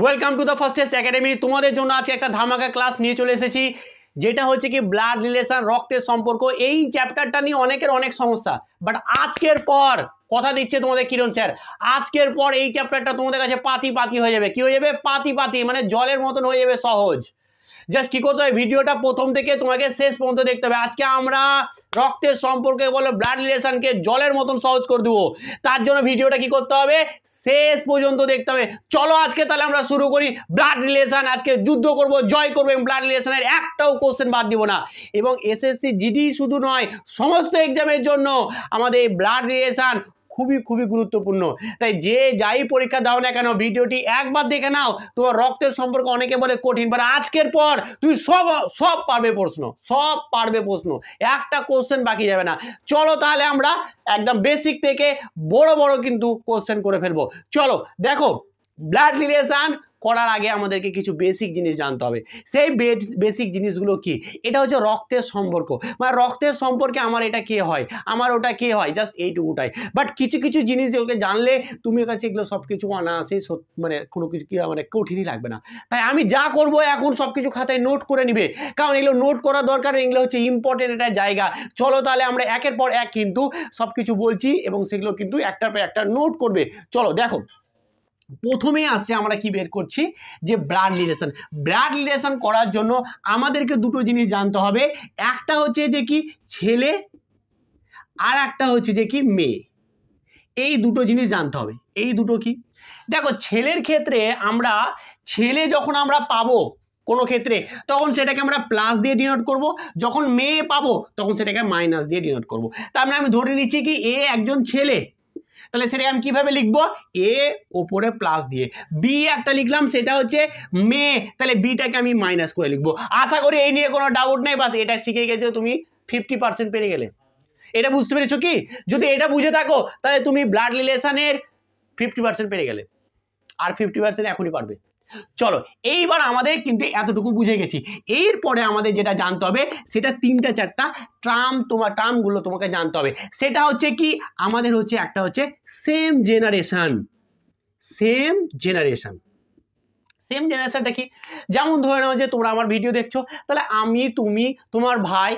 Welcome to the fastest academy. তোমাদের জন্য আজকে একটা ধামাকা ক্লাস নিয়ে চলে এসেছি, যেটা হচ্ছে কি ব্লাড রিলেশন, রক্তের সম্পর্ক। এই চ্যাপ্টারটা নিয়ে অনেকের অনেক সমস্যা, বাট আজকের পর কথা দিচ্ছে তোমাদের কিরণ স্যার, আজকের পর এই চ্যাপ্টারটা তোমাদের কাছে পাতি পাতি হয়ে যাবে। কি হয়ে যাবে? পাতি পাতি, মানে জলের মতন হয়ে যাবে, সহজ। জাস্ট কি করতে হবে, ভিডিওটা প্রথম থেকে তোমাকে শেষ পর্যন্ত দেখতে হবে। আজকে আমরা রক্তের সম্পর্কে বলো ব্লাড রিলেশনকে জলের মতন সহজ করে দেবো। তার জন্য ভিডিওটা কি করতে হবে, শেষ পর্যন্ত দেখতে হবে। চলো আজকে তাহলে আমরা শুরু করি। ব্লাড রিলেশন আজকে যুদ্ধ করব, জয় করবো, এবং ব্লাড রিলেশনের একটাও কোশ্চেন বাদ দিব না। এবং এসএসসি জিডি শুধু নয়, সমস্ত এক্সামের জন্য আমাদের এই ব্লাড রিলেশন খুবই খুবই গুরুত্বপূর্ণ। তাই যে যাই পরীক্ষা দাও না কেন, ভিডিওটি একবার দেখে নাও। তোমার রক্তের সম্পর্কে অনেকে বলে কঠিন, বাট আজকের পর তুমি সব পারবে প্রশ্ন, সব পারবে প্রশ্ন, একটা কোশ্চেন বাকি যাবে না। চলো তাহলে আমরা একদম বেসিক থেকে বড় বড় কিন্তু কোশ্চেন করে ফেলবো। চলো দেখো, ব্লাড রিলেশন করার আগে আমাদেরকে কিছু বেসিক জিনিস জানতে হবে। সেই বেসিক জিনিসগুলো কি? এটা হচ্ছে রক্তের সম্পর্ক, মানে রক্তের সম্পর্কে আমার এটা কে হয়, আমার ওটা কে হয়, জাস্ট এইটুকুটাই। বাট কিছু কিছু জিনিস যেগুলো জানলে তুমি কাছে এগুলো সব কিছু অনায়াসেই মানে কোনো কিছু কি মানে কঠিনই লাগবে না। তাই আমি যা করব এখন সব কিছু খাতায় নোট করে নিবে, কারণ এগুলো নোট করা দরকার, এগুলো হচ্ছে ইম্পর্টেন্ট একটা জায়গা। চলো তাহলে আমরা একের পর এক কিন্তু সব কিছু বলছি, এবং সেগুলো কিন্তু একটার পর একটা নোট করবে। চলো দেখো, প্রথমে আসছে আমরা কি বের করছি, যে ব্লাড রিলেশন। ব্লাড রিলেশন করার জন্য আমাদেরকে দুটো জিনিস জানতে হবে। একটা হচ্ছে যে কি ছেলে, আর একটা হচ্ছে যে কি মেয়ে। এই দুটো জিনিস জানতে হবে। এই দুটো কি, দেখো ছেলের ক্ষেত্রে আমরা ছেলে যখন আমরা পাবো কোনো ক্ষেত্রে, তখন সেটাকে আমরা প্লাস দিয়ে ডিনোট করব। যখন মেয়ে পাবো তখন সেটাকে মাইনাস দিয়ে ডিনোট করব। তার মানে আমি ধরে নিচ্ছি কি এ একজন ছেলে, তাহলে সেটাকে আমি কিভাবে লিখবো, এ ওপরে প্লাস দিয়ে, বি একটা লিখলাম সেটা হচ্ছে মেয়ে, তাহলে বিটাকে আমি মাইনাস করে লিখবো। আশা করি এই নিয়ে কোনো ডাউট নেই, বাস এটা শিখে গেছে তুমি 50% পেরে গেলে। এটা বুঝতে পেরেছো কি? যদি এটা বুঝে থাকো তাহলে তুমি ব্লাড রিলেশনের 50% পেরে গেলে, আর 50% এখনই পারবে। চলো এইবার আমাদের কিন্তু এতটুকু বুঝে গেছি। এরপরে আমাদের যেটা জানতে হবে সেটা তিনটা চারটা টার্মগুলো তোমাকে জানতে হবে। সেটা হচ্ছে কি, আমাদের হচ্ছে একটা হচ্ছে same generation. Same generation, same জেনারেশনটা কি? যেমন ধরে নাও যে তোমরা আমার ভিডিও দেখছো, তাহলে আমি, তুমি, তোমার ভাই,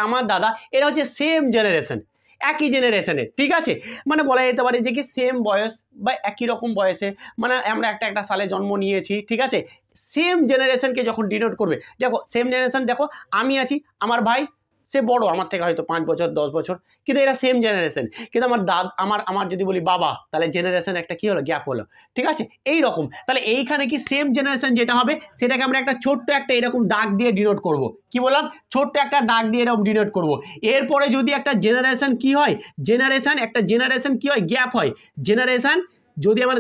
আমার দাদা, এরা হচ্ছে সেম জেনারেশন, একই জেনারেশনের। ঠিক আছে, মানে বলা যেতে পারে যে কি সেম বয়স বা একই রকম বয়সে, মানে আমরা একটা সালে জন্ম নিয়েছি। ঠিক আছে, সেম জেনারেশনকে যখন ডিনোট করবে, দেখো সেম জেনারেশন, দেখো আমি আছি, আমার ভাই সে বড় আমার থেকে হয়তো 5 বছর 10 বছর, কিন্তু এরা সেম জেনারেশন। কিন্তু আমার যদি বলি বাবা, তাহলে জেনারেশন একটা কি হলো, গ্যাপ হলো। ঠিক আছে, এই রকম। তাহলে এইখানে কি সেম জেনারেশন যেটা হবে সেটাকে আমরা একটা ছোট্ট একটা এরকম দাগ দিয়ে ডিনোট করব। কি বললাম? ছোট্ট একটা দাগ দিয়ে এরকম ডিনোট করব। এরপরে যদি একটা জেনারেশন কি হয়, একটা জেনারেশন কি হয়, গ্যাপ হয়। জেনারেশন যদি আমার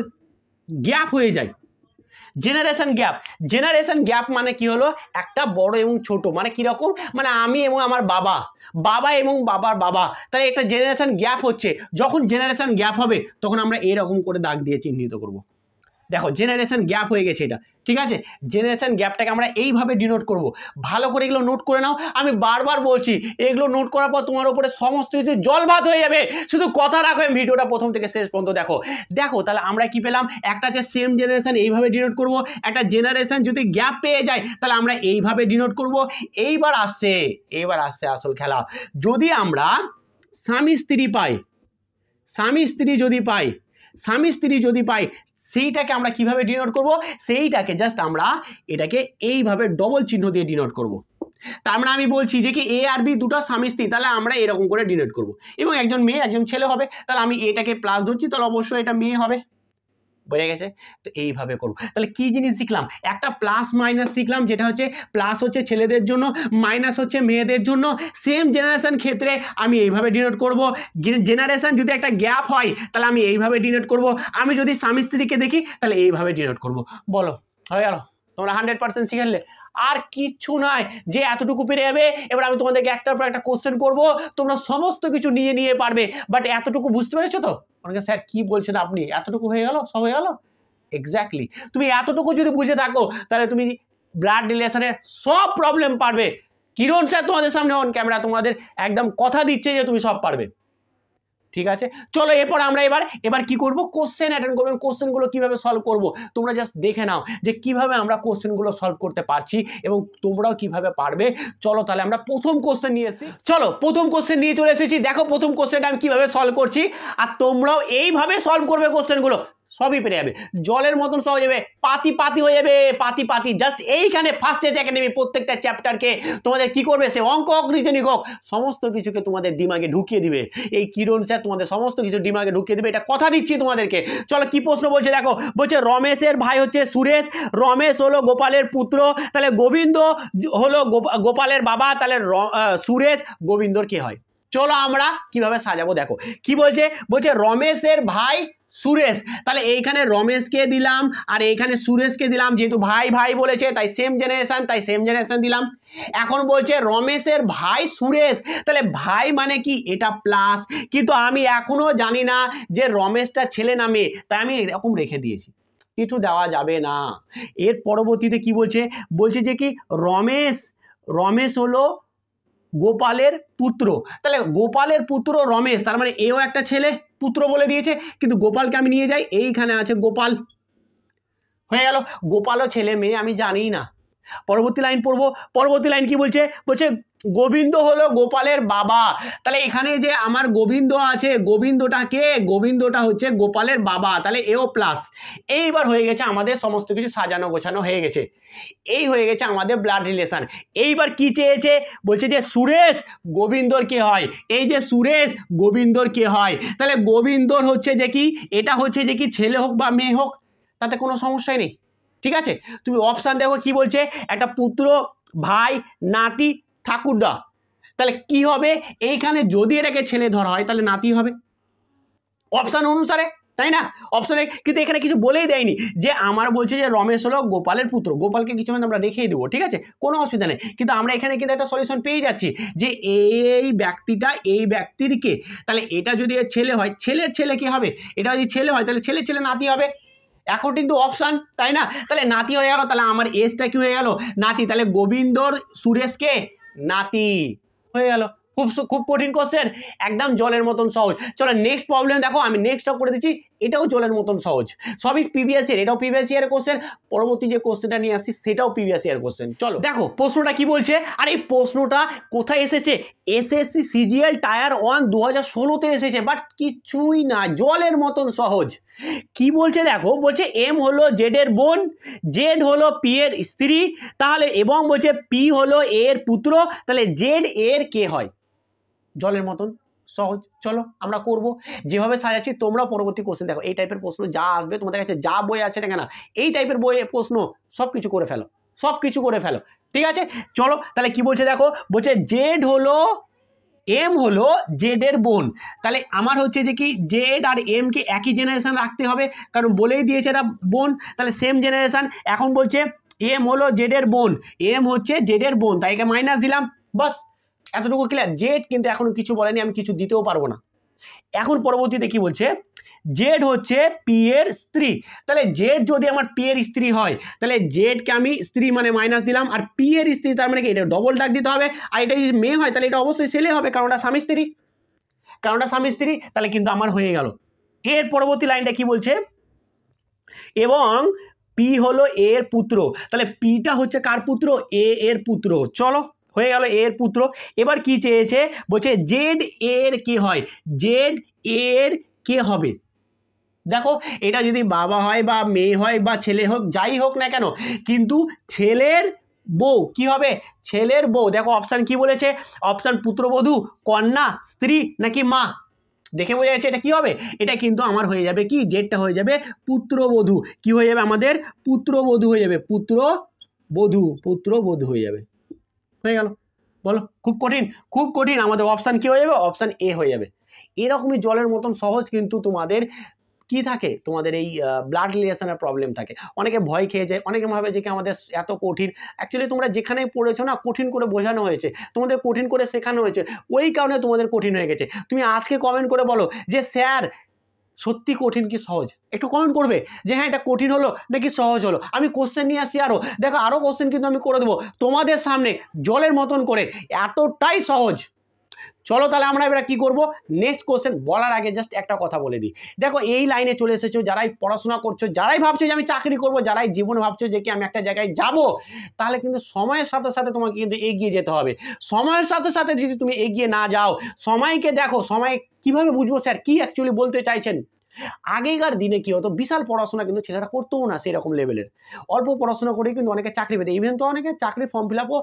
গ্যাপ হয়ে যায়, জেনারেশন গ্যাপ মানে কি হলো, একটা বড় এবং ছোট, মানে কি রকম, মানে আমি এবং আমার বাবা এবং বাবার বাবা, তাহলে একটা জেনারেশন গ্যাপ হচ্ছে। যখন জেনারেশন গ্যাপ হবে তখন আমরা এরকম করে দাগ দিয়ে চিহ্নিত করব। দেখো জেনারেশন গ্যাপ হয়ে গেছে এটা। ঠিক আছে, জেনারেশন গ্যাপটাকে আমরা এইভাবে ডিনোট করব। ভালো করে এগুলো নোট করে নাও। আমি বারবার বলছি, এগুলো নোট করার পর তোমার উপরে সমস্ত কিছু জল ভাত হয়ে যাবে। শুধু কথা রাখো, ভিডিওটা প্রথম থেকে শেষ পর্যন্ত দেখো তাহলে আমরা কি পেলাম, একটা যে সেম জেনারেশন এইভাবে ডিনোট করব, একটা জেনারেশন যদি গ্যাপ পেয়ে যায় তাহলে আমরা এইভাবে ডিনোট করব। এইবার আসছে আসল খেলা। যদি আমরা স্বামী স্ত্রী যদি পাই, সেইটাকে আমরা কিভাবে ডিনোট করব, সেইটাকে জাস্ট আমরা এটাকে এইভাবে ডবল চিহ্ন দিয়ে ডিনোট করব। তার মানে আমি বলছি যে কি এ আর বি দুটো স্বামী স্ত্রী, তাহলে আমরা এরকম করে ডিনোট করব, এবং একজন মেয়ে একজন ছেলে হবে। তাহলে আমি এটাকে প্লাস ধরছি, তাহলে অবশ্যই এটা মেয়ে হবে। বোঝা গেছে? তো এইভাবে করব। তাহলে কি জিনিস শিখলাম, একটা প্লাস মাইনাস শিখলাম, যেটা হচ্ছে প্লাস হচ্ছে ছেলেদের জন্য, মাইনাস হচ্ছে মেয়েদের জন্য। সেম জেনারেশন ক্ষেত্রে আমি এইভাবে ডিনোট করব। জেনারেশন যদি একটা গ্যাপ হয় তাহলে আমি এইভাবে ডিনোট করব। আমি যদি স্বামী স্ত্রীকে দেখি তাহলে এইভাবে ডিনোট করব। বলো হয়ে গেল? তোমরা 100% শিখলে। আর কিচ্ছু নয়, যে এতটুকু পেরে যাবে। এবার আমি তোমাদেরকে একটার পর একটা কোশ্চেন করব, তোমরা সমস্ত কিছু নিয়ে পারবে। বাট এতটুকু বুঝতে পেরেছো তো? অনেকে স্যার কি বলছেন আপনি, এতটুকু হয়ে গেল, সব হয়ে গেল? এক্স্যাক্টলি, তুমি এতটুকু যদি বুঝে থাকো তাহলে তুমি ব্লাড রিলেশনের সব প্রবলেম পারবে। কিরণ স্যার তোমাদের সামনে অন ক্যামেরা তোমাদের একদম কথা দিচ্ছে যে তুমি সব পারবে। ঠিক আছে, চলো এরপর আমরা এবার কি করব, কোশ্চেন অ্যাটেন্ড করবো। কোশ্চেনগুলো কিভাবে সলভ করব তোমরা জাস্ট দেখে নাও যে কিভাবে আমরা কোশ্চেনগুলো সলভ করতে পারছি এবং তোমরাও কিভাবে পারবে। চলো তাহলে আমরা প্রথম কোশ্চেন নিয়ে এসেছি, চলো প্রথম কোশ্চেন নিয়ে চলে এসেছি। দেখো প্রথম কোশ্চেনটা আমি কিভাবে সলভ করছি, আর তোমরাও এইভাবে সলভ করবে কোশ্চেনগুলো, সবই পেরে যাবে, জলের মতন সহজ যাবে, পাতি পাতি হয়ে যাবে, পাতি পাতি। জাস্ট এইখানে ফার্স্ট এজ একাডেমি প্রত্যেকটা চ্যাপ্টারকে তোমাদের কি করবে, সে অঙ্ক হোক রিজনিং হোক সমস্ত কিছুকে তোমাদের দিমাগে ঢুকিয়ে দিবে। এই কিরণ স্যার তোমাদের সমস্ত কিছু দিমাগে ঢুকিয়ে দিবে, এটা কথা দিচ্ছি তোমাদেরকে। চলো কি প্রশ্ন বলছে দেখো, বলছে রমেশের ভাই হচ্ছে সুরেশ, রমেশ হলো গোপালের পুত্র, তাহলে গোবিন্দ হলো গোপালের বাবা, তাহলে সুরেশ গোবিন্দর কে হয়। চলো আমরা কিভাবে সাজাবো দেখো কি বলছে, বলছে রমেশের ভাই সুরেশ, তাহলে এইখানে রমেশকে দিলাম আর এইখানে সুরেশকে দিলাম, যেহেতু ভাই ভাই বলেছে তাই সেম জেনারেশন দিলাম। এখন বলছে রমেশের ভাই সুরেশ, তাহলে ভাই মানে কি এটা প্লাস, কিন্তু আমি এখনো জানি না যে রমেশটা ছেলে না মেয়ে, তাই আমি এরকম রেখে দিয়েছি, কিছু দেওয়া যাবে না। এর পরবর্তীতে কি বলছে, বলছে যে কি রমেশ হলো গোপালের পুত্র, তাহলে গোপালের পুত্র রমেশ, তার মানে এও একটা ছেলে, পুত্র বলে দিয়েছে, কিন্তু গোপালকে আমি নিয়ে যাই, এইখানে আছে গোপাল, হয়ে গেল। গোপালও ছেলে মেয়ে আমি জানি না। পরবর্তী লাইন পড়বো, পরবর্তী লাইন কি বলছে, বলছে গোবিন্দ হলো গোপালের বাবা, তাহলে এখানে যে আমার গোবিন্দ আছে, গোবিন্দটা কে, গোবিন্দটা হচ্ছে গোপালের বাবা, তাহলে এও প্লাস। এইবার হয়ে গেছে আমাদের সমস্ত কিছু সাজানো গোছানো হয়ে গেছে, এই হয়ে গেছে আমাদের ব্লাড রিলেশন। এইবার কি চেয়েছে, বলছে যে সুরেশ গোবিন্দর কে হয়, এই যে সুরেশ গোবিন্দর কে হয়, তাহলে গোবিন্দর হচ্ছে যে কি, এটা হচ্ছে যে কি ছেলে হোক বা মেয়ে হোক তাতে কোনো সমস্যাই নেই, ঠিক আছে। তুমি অপশান দেখো কি বলছে, একটা পুত্র, ভাই, নাতি, ঠাকুরদা, তাহলে কি হবে, এইখানে যদি এটাকে ছেলে ধরা হয় তাহলে নাতি হবে অপশান অনুসারে, তাই না, অপশানে। কিন্তু এখানে কিছু বলেই দেয়নি যে আমার বলছে যে রমেশ হলো গোপালের পুত্র, গোপালকে কিছু আমরা রেখেই দেবো, ঠিক আছে, কোনো অসুবিধা নেই। কিন্তু আমরা এখানে কিন্তু একটা সলিউশন পেয়ে যাচ্ছি যে এই ব্যক্তিটা এই ব্যক্তির কে, তাহলে এটা যদি ছেলে হয়, ছেলের ছেলে কি হবে, এটা যদি ছেলে হয় তাহলে ছেলে ছেলে নাতি হবে অ্যাকর্ডিং টু অপশান, তাই না। তাহলে নাতি হয়ে গেল, তাহলে আমার এজটা কি হয়ে গেল, নাতি, তাহলে গোবিন্দর সুরেশকে নাতি হয়ে গেল। খুব কঠিন কোশ্চেন, একদম জলের মতন সহজ। চলো নেক্সট প্রবলেম দেখো, আমি নেক্সটটা করে দিচ্ছি, এটাও জলের মতন সহজ, সবই প্রিভিয়াস ইয়ার, এটাও প্রিভিয়াস ইয়ারের কোশ্চেন, পরবর্তী যে কোশ্চেনটা নিয়ে আসছি সেটাও প্রিভিয়াস ইয়ার কোশ্চেন। চলো দেখো প্রশ্নটা কি বলছে, আর এই প্রশ্নটা কোথায় এসেছে, এসএসসি সিজিএল টায়ার 1 2016-তে এসেছে, বাট কিছুই না, জলের মতন সহজ। কি বলছে দেখো, বলছে এম হলো জেড এর বোন, জেড হলো পি এর স্ত্রী, তাহলে এবং বলছে পি হলো এ এর পুত্র, তাহলে জেড এর কে হয়, জলের মতন সহজ। চলো আমরা করব যেভাবে সাজাচ্ছি, তোমরা পরবর্তী কোশ্চেন দেখো, এই টাইপের প্রশ্ন যা আসবে তোমাদের কাছে, যা বই আছে না কেন এই টাইপের বইয়ে প্রশ্ন সব কিছু করে ফেলো, সব কিছু করে ফেলো, ঠিক আছে। চলো তাহলে কি বলছে দেখো, বলছে জেড হলো, এম হলো জেড এর বোন, তাহলে আমার হচ্ছে যে কি জেড আর এম কে একই জেনারেশন রাখতে হবে, কারণ বলেই দিয়েছে এটা বোন, তাহলে সেম জেনারেশন। এখন বলছে এম হলো জেড এর বোন, এম হচ্ছে জেড এর বোন, তাই একে মাইনাস দিলাম, বাস এতটুকু ক্লিয়ার। জেড কিন্তু এখনো কিছু বলেনি, আমি কিছু দিতেও পারবো না। এখন পরবর্তীতে কি বলছে, জেড হচ্ছে পি এর স্ত্রী, তাহলে জেড যদি আমার পি এর স্ত্রী হয় তাহলে জেডকে আমি স্ত্রী মানে মাইনাস দিলাম, আর পি এর স্ত্রী তার মানে কি এটা ডবল ডাক দিতে হবে, আর এটা যদি মেয়ে হয় তাহলে এটা অবশ্যই ছেলে হবে, কারণ ওটা স্বামী স্ত্রী, তাহলে কিন্তু আমার হয়ে গেল। এর পরবর্তী লাইনটা কি বলছে, এবং পি হলো এর পুত্র, তাহলে পিটা হচ্ছে কার পুত্র, এ এর পুত্র। চলো হয়ে গেল এর পুত্র। এবার কি চেয়েছে, বলছে জেড এর কে হয়, জেড এর কে হবে। দেখো এটা যদি বাবা হয় বা মেয়ে হয় বা ছেলে হোক যাই হোক না কেন, কিন্তু ছেলের বউ কি হবে, ছেলের বউ। দেখো অপশান কি বলেছে, অপশান পুত্রবধূ, কন্যা, স্ত্রী নাকি মা, দেখে বোঝা যাচ্ছে এটা কি হবে, এটা কিন্তু আমার হয়ে যাবে কি, জেডটা হয়ে যাবে পুত্রবধূ, কি হয়ে যাবে আমাদের পুত্রবধূ হয়ে যাবে, পুত্রবধূ হয়ে যাবে, হয়ে গেল। বলো খুব কঠিন, আমাদের অপশান কি হয়ে যাবে, অপশান এ হয়ে যাবে। এরকমই জলের মতন সহজ কিন্তু তোমাদের কি থাকে, তোমাদের এই ব্লাড রিলেশনের প্রবলেম থাকে, অনেকে ভয় খেয়ে যায়, অনেকে ভাবে যে কি আমাদের এত কঠিন, অ্যাকচুয়ালি তোমরা যেখানে পড়েছো না কঠিন করে বোঝানো হয়েছে, তোমাদের কঠিন করে শেখানো হয়েছে, ওই কারণে তোমাদের কঠিন হয়ে গেছে। তুমি আজকে কমেন্ট করে বলো যে স্যার সত্যি কঠিন কি সহজ, একটু কমেন্ট করবে যে হ্যাঁ এটা কঠিন হলো নাকি সহজ হলো। আমি কোশ্চেন নিয়ে আসছি, আরও দেখো আরও কোশ্চেন কিন্তু আমি করে দেবো তোমাদের সামনে জলের মতন করে, এতটাই সহজ। চলো তাহলে আমরা এবার কি করব, নেক্সট কোশ্চেন বলার আগে জাস্ট একটা কথা বলে দিই। দেখো এই লাইনে চলে এসেছো, যারাই পড়াশোনা করছো, যারাই ভাবছো যে আমি চাকরি করব, যারাই জীবনে ভাবছো যে কি আমি একটা জায়গায় যাব, তাহলে কিন্তু সময়ের সাথে সাথে তোমাকে কিন্তু এগিয়ে যেতে হবে। সময়ের সাথে সাথে যদি তুমি এগিয়ে না যাও, সময়কে দেখো, সময় কিভাবে বুঝবো স্যার কি অ্যাকচুয়ালি বলতে চাইছেন। আগেকার দিনে কি হতো, বিশাল পড়াশোনা কিন্তু ছেলেরা করতেও না সেরকম লেভেলের, অল্প পড়াশোনা করেই কিন্তু অনেকে চাকরি পেতে, ইভেন তো অনেকে চাকরি ফর্ম ফিল আপও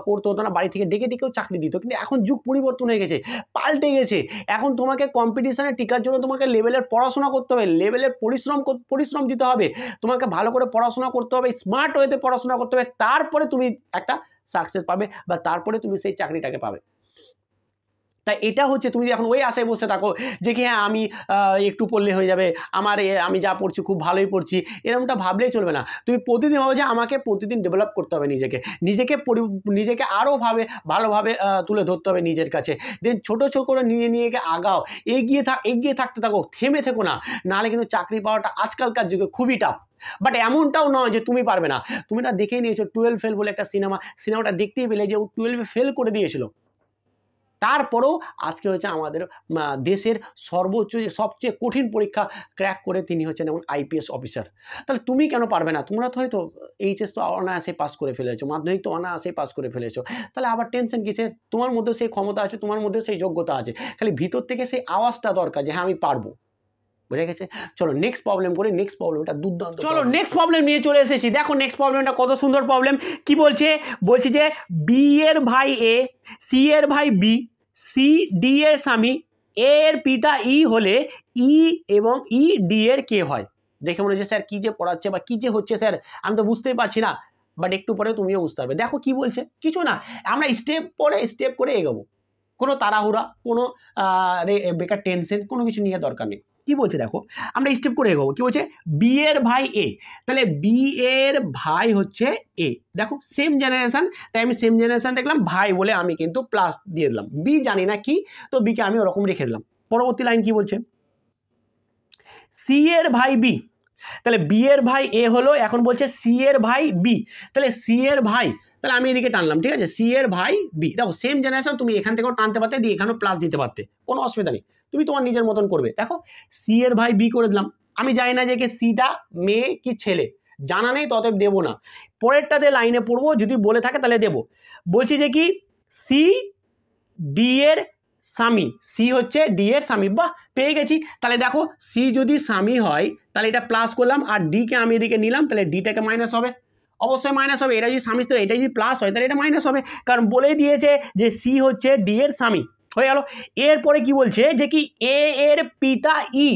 করতে হতো না, বাড়ি থেকে ডেকে ডেকেও চাকরি দিত। কিন্তু এখন যুগ পরিবর্তন হয়ে গেছে, পাল্টে গেছে। এখন তোমাকে কম্পিটিশনে টিকার জন্য তোমাকে লেভেলের পড়াশোনা করতে হবে, লেভেলের পরিশ্রম দিতে হবে, তোমাকে ভালো করে পড়াশোনা করতে হবে, স্মার্ট ওয়েতে পড়াশোনা করতে হবে, তারপরে তুমি একটা সাকসেস পাবে বা তারপরে তুমি সেই চাকরিটাকে পাবে। তাই এটা হচ্ছে, তুমি এখন ওই আশায় বসে থাকো যে কি হ্যাঁ আমি একটু পড়লে হয়ে যাবে, আমি যা পড়ছি খুব ভালোই পড়ছি, এরকমটা ভাবলেই চলবে না। তুমি প্রতিদিন ভাবো যে আমাকে প্রতিদিন ডেভেলপ করতে হবে নিজেকে আরও ভালোভাবে তুলে ধরতে হবে নিজের কাছে। দেন ছোটো ছোটো করে নিয়ে আগাও, এগিয়ে থাকতে থাকো, থেমে থেকো না, নাহলে কিন্তু চাকরি পাওয়াটা আজকালকার যুগে খুবই টাফ। বাট এমনটাও নয় যে তুমি পারবে না। তুমি না দেখেই নিয়েছো 12 ফেল বলে একটা সিনেমাটা দেখতেই পেলে যে ও 12-এ ফেল করে দিয়েছিল, তারপরেও আজকে হচ্ছে আমাদের দেশের সবচেয়ে কঠিন পরীক্ষা ক্র্যাক করে তিনি হচ্ছেন এবং আইপিএস অফিসার। তাহলে তুমি কেন পারবে না? তোমরা তো হয়তো এইচএস তো অনায়াসে পাস করে ফেলেছো, মাধ্যমিক তো অনায়াসে পাস করে ফেলেছো, তাহলে আবার টেনশন কিসের? তোমার মধ্যে সেই ক্ষমতা আছে, তোমার মধ্যে সেই যোগ্যতা আছে, খালি ভিতর থেকে সেই আওয়াজটা দরকার যে হ্যাঁ আমি পারবো। বুঝে গেছে? চলো নেক্সট প্রবলেম করি। নেক্সট প্রবলেমটা দুর্দান্ত। চলো নেক্সট প্রবলেম নিয়ে চলে এসেছি। দেখো নেক্সট প্রবলেমটা কত সুন্দর প্রবলেম। কি বলছে যে বি এর ভাই এ, সি এর ভাই বি, সি ডি এর স্বামী, এ এর পিতা ই হলে ই এবং ই ডি এর কে হয়? দেখে মনে হচ্ছে স্যার কি যে পড়াচ্ছে বা কি যে হচ্ছে স্যার, আমি তো বুঝতেই পারছি না, বাট একটু পরে তুমিও বুঝতে পারবে। দেখো কি বলছে, কিছু না, আমরা স্টেপ করে এগোবো, কোনো তাড়াহুড়া, কোনো বেকার টেনশন কোনো কিছু নিয়ে দরকার নেই। কি বলছে দেখো, আমরা স্টেপ করে এগোবো। কি বলছে, বি এর ভাই এ, তাহলে বি এর ভাই হচ্ছে এ। দেখো সেম জেনারেশন, তাই আমি সেম জেনারেশন দেখলাম, ভাই বলে আমি কিন্তু প্লাস দিয়ে দিলাম, বি জানি না কি, তো বিকে আমি ওরকম রেখে দিলাম। পরবর্তী লাইন কি বলছে, সি এর ভাই বি, তাহলে বি এর ভাই এ হলো, এখন বলছে সি এর ভাই বি, তাহলে সি এর ভাই, তাহলে আমি এদিকে টানলাম, ঠিক আছে, সি এর ভাই বি। দেখো সেম জেনারেশন, তুমি এখান থেকেও টানতে পারতে, দিয়ে এখানেও প্লাস দিতে পারতে, কোনো অসুবিধা নেই, তুমি তোমার নিজের মতন করবে। দেখো সি এর ভাই বি করে দিলাম, আমি জানি না যে সিটা মেয়ে কি ছেলে, জানা নেই, ততএব দেবো না, পরেরটাতে লাইনে পড়বো, যদি বলে থাকে তাহলে দেবো। বলছি যে কি সি ডি এর স্বামী, সি হচ্ছে ডি এর স্বামী, বাহ পেয়ে গেছি। তাহলে দেখো সি যদি স্বামী হয় তাহলে এটা প্লাস করলাম, আর ডিকে আমি এদিকে নিলাম, তাহলে ডিটাকে মাইনাস হবে, অবশ্যই মাইনাস হবে। এটা যদি স্বামী, তো এটা যদি প্লাস হয় তাহলে এটা মাইনাস হবে, কারণ বলেই দিয়েছে যে সি হচ্ছে ডি এর স্বামী, হয়ে গেল। এরপরে কি বলছে যে কি এ এর পিতা ই,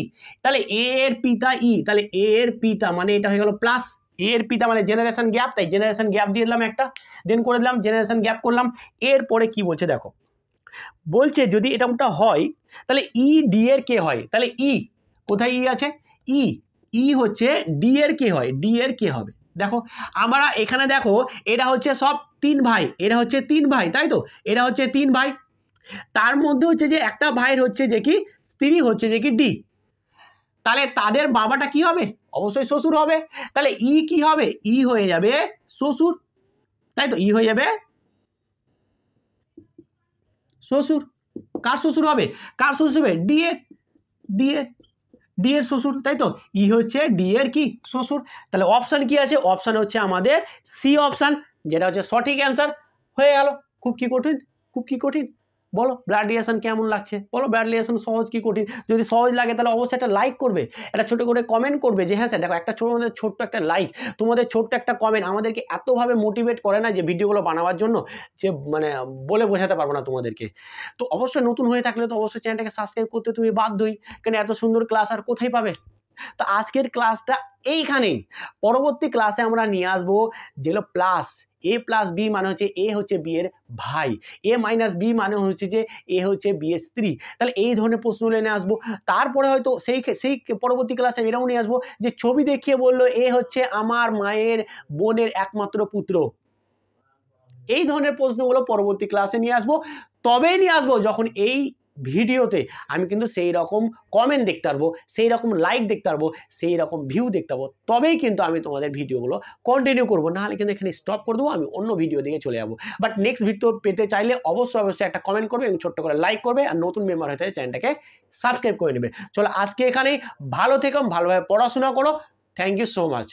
তাহলে এ এর পিতা ই, তাহলে এ এর পিতা মানে এটা হয়ে গেল প্লাস, এর পিতা মানে জেনারেশন গ্যাপ, তাই জেনারেশন গ্যাপ দিয়ে দিলাম একটা, দেন করে দিলাম জেনারেশন গ্যাপ করলাম। এরপরে কি বলছে দেখো, বলছে যদি এটাটা হয় তাহলে ই ডি এর কে হয়, তাহলে ই কোথায় ই আছে, ই হচ্ছে ডি এর কে হয়, ডি এর কে হবে। দেখো আমরা এখানে দেখো এটা হচ্ছে সব তিন ভাই, এরা হচ্ছে তিন ভাই, তাই তো, এরা হচ্ছে তিন ভাই, তার মধ্যে হচ্ছে যে একটা ভাইয়ের হচ্ছে যে কি স্ত্রী হচ্ছে যে কি ডি, তাহলে তাদের বাবাটা কি হবে, অবশ্যই শ্বশুর হবে, তাহলে ই কি হবে, ই হয়ে যাবে শ্বশুর, তাই তো, ই হয়ে যাবে শ্বশুর। কার শ্বশুর হবে, কার শ্বশুর হবে, ডি এর শ্বশুর, তাই তো, ই হচ্ছে ডি এর কি শ্বশুর। তাহলে অপশান কি আছে, অপশান হচ্ছে আমাদের সি অপশান, যেটা হচ্ছে সঠিক অ্যান্সার। হয়ে গেল। খুব কি কঠিন বলো, ব্লাড রিলেশন কেমন লাগছে বলো, ব্লাড রিলেশন সহজ কি কঠিন? যদি সহজ লাগে তাহলে অবশ্যই একটা লাইক করবে, একটা ছোটো করে কমেন্ট করবে যে হ্যাঁ স্যার। দেখো একটা ছোট্ট একটা লাইক, তোমাদের ছোট্ট একটা কমেন্ট আমাদেরকে এতভাবে মোটিভেট করে না যে ভিডিওগুলো বানাবার জন্য, যে মানে বলে বোঝাতে পারবো না তোমাদেরকে। তো অবশ্যই নতুন হয়ে থাকলে তো অবশ্যই চ্যানেলটাকে সাবস্ক্রাইব করতে তুমি বাধ্যই, কেন এত সুন্দর ক্লাস আর কোথায় পাবে। তো আজকের ক্লাসটা এইখানেই, পরবর্তী ক্লাসে আমরা নিয়ে আসবো যেগুলো প্লাস, এ প্লাস বি মানে হচ্ছে এ হচ্ছে বি এর ভাই, এ মাইনাস বি মানে হচ্ছে যে এ হচ্ছে বি এর স্ত্রী, তাহলে এই ধরনের প্রশ্ন নিয়ে আসবো। তারপরে হয়তো সেই পরবর্তী ক্লাসে এটাও নিয়ে আসবো যে ছবি দেখিয়ে বললো এ হচ্ছে আমার মায়ের বোনের একমাত্র পুত্র। এই ধরনের প্রশ্নগুলো পরবর্তী ক্লাসে নিয়ে আসবো, তবেই নিয়ে আসবো যখন এই ভিডিওতে আমি কিন্তু সেই রকম কমেন্ট দেখতে পারবো, সেই রকম লাইক দেখতে পারবো, সেই রকম ভিউ দেখতে পাবো, তবেই কিন্তু আমি তোমাদের ভিডিওগুলো কন্টিনিউ করবো, নাহলে কিন্তু এখানে স্টপ করে দেবো, আমি অন্য ভিডিও দিকে চলে যাবো। বাট নেক্সট ভিডিও পেতে চাইলে অবশ্যই একটা কমেন্ট করবে এবং ছোট্ট করে লাইক করবে, আর নতুন মেম্বার হতে চ্যানেলটাকে সাবস্ক্রাইব করে নেবে। চলো আজকে এখানেই, ভালো থেকো, ভালোভাবে পড়াশোনা করো। Thank you so much.